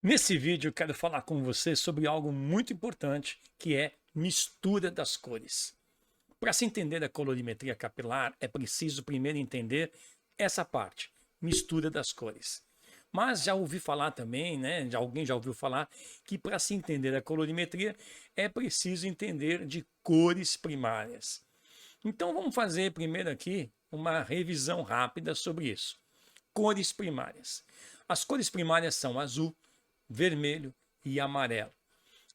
Nesse vídeo eu quero falar com você sobre algo muito importante, que é mistura das cores. Para se entender a colorimetria capilar, é preciso primeiro entender essa parte, mistura das cores. Mas já ouvi falar também, né? Alguém já ouviu falar que para se entender a colorimetria é preciso entender de cores primárias. Então vamos fazer primeiro aqui uma revisão rápida sobre isso. Cores primárias. As cores primárias são azul, vermelho e amarelo.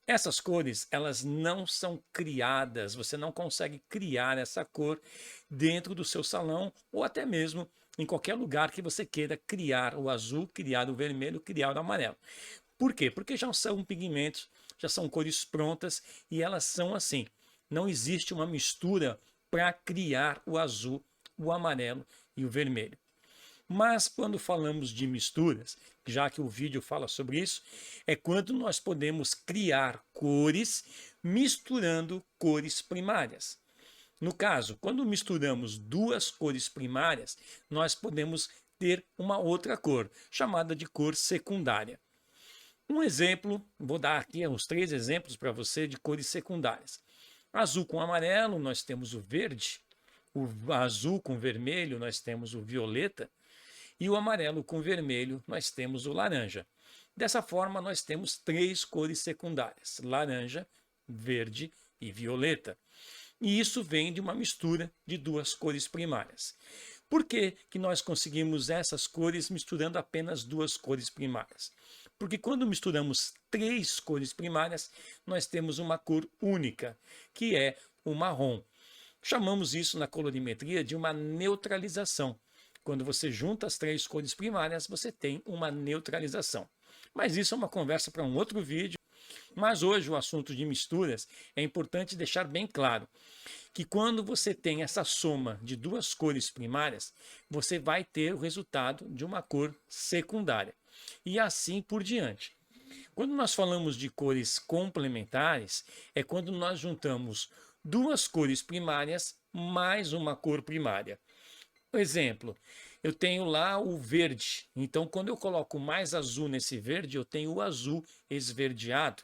Essas cores, elas não são criadas, você não consegue criar essa cor dentro do seu salão ou até mesmo em qualquer lugar que você queira criar o azul, criar o vermelho, criar o amarelo. Por quê? Porque já são pigmentos, já são cores prontas e elas são assim. Não existe uma mistura para criar o azul, o amarelo e o vermelho. Mas quando falamos de misturas, já que o vídeo fala sobre isso, é quando nós podemos criar cores misturando cores primárias. No caso, quando misturamos duas cores primárias, nós podemos ter uma outra cor, chamada de cor secundária. Um exemplo, vou dar aqui uns 3 exemplos para você de cores secundárias. Azul com amarelo, nós temos o verde. O azul com vermelho, nós temos o violeta. E o amarelo com vermelho, nós temos o laranja. Dessa forma, nós temos 3 cores secundárias: laranja, verde e violeta. E isso vem de uma mistura de 2 cores primárias. Por que que nós conseguimos essas cores misturando apenas 2 cores primárias? Porque quando misturamos 3 cores primárias, nós temos uma cor única, que é o marrom. Chamamos isso na colorimetria de uma neutralização. Quando você junta as 3 cores primárias, você tem uma neutralização. Mas isso é uma conversa para um outro vídeo. Mas hoje o assunto de misturas é importante deixar bem claro que quando você tem essa soma de 2 cores primárias, você vai ter o resultado de uma cor secundária. E assim por diante. Quando nós falamos de cores complementares, é quando nós juntamos 2 cores primárias mais uma cor primária. Por exemplo, eu tenho lá o verde, então quando eu coloco mais azul nesse verde, eu tenho o azul esverdeado.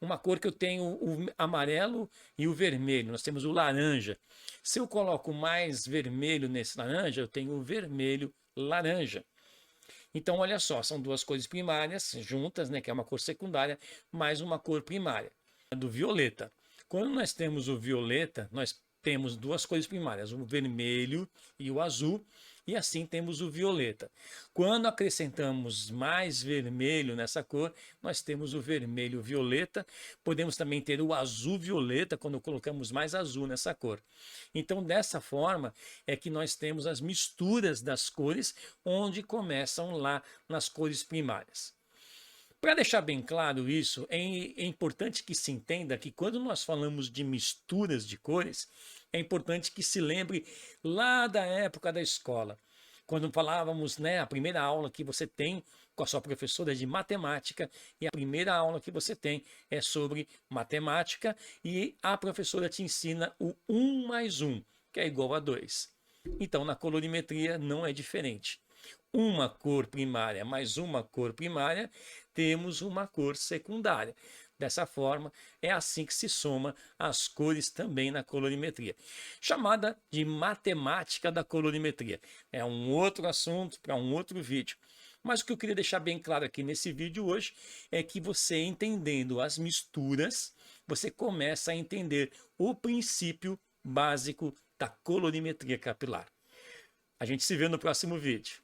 Uma cor que eu tenho o amarelo e o vermelho, nós temos o laranja. Se eu coloco mais vermelho nesse laranja, eu tenho o vermelho laranja. Então, olha só, são 2 cores primárias juntas, né, que é uma cor secundária, mais uma cor primária, do violeta. Quando nós temos o violeta, nós temos 2 cores primárias, o vermelho e o azul, e assim temos o violeta. Quando acrescentamos mais vermelho nessa cor, nós temos o vermelho violeta. Podemos também ter o azul violeta quando colocamos mais azul nessa cor. Então, dessa forma é que nós temos as misturas das cores, onde começam lá nas cores primárias. Para deixar bem claro isso, é importante que se entenda que quando nós falamos de misturas de cores, é importante que se lembre lá da época da escola, quando falávamos, né, a primeira aula que você tem com a sua professora de matemática, e a primeira aula que você tem é sobre matemática, e a professora te ensina o 1 mais 1, que é igual a 2. Então, na colorimetria não é diferente. Uma cor primária mais uma cor primária, temos uma cor secundária. Dessa forma, é assim que se soma as cores também na colorimetria, chamada de matemática da colorimetria. É um outro assunto para um outro vídeo. Mas o que eu queria deixar bem claro aqui nesse vídeo hoje é que você, entendendo as misturas, você começa a entender o princípio básico da colorimetria capilar. A gente se vê no próximo vídeo.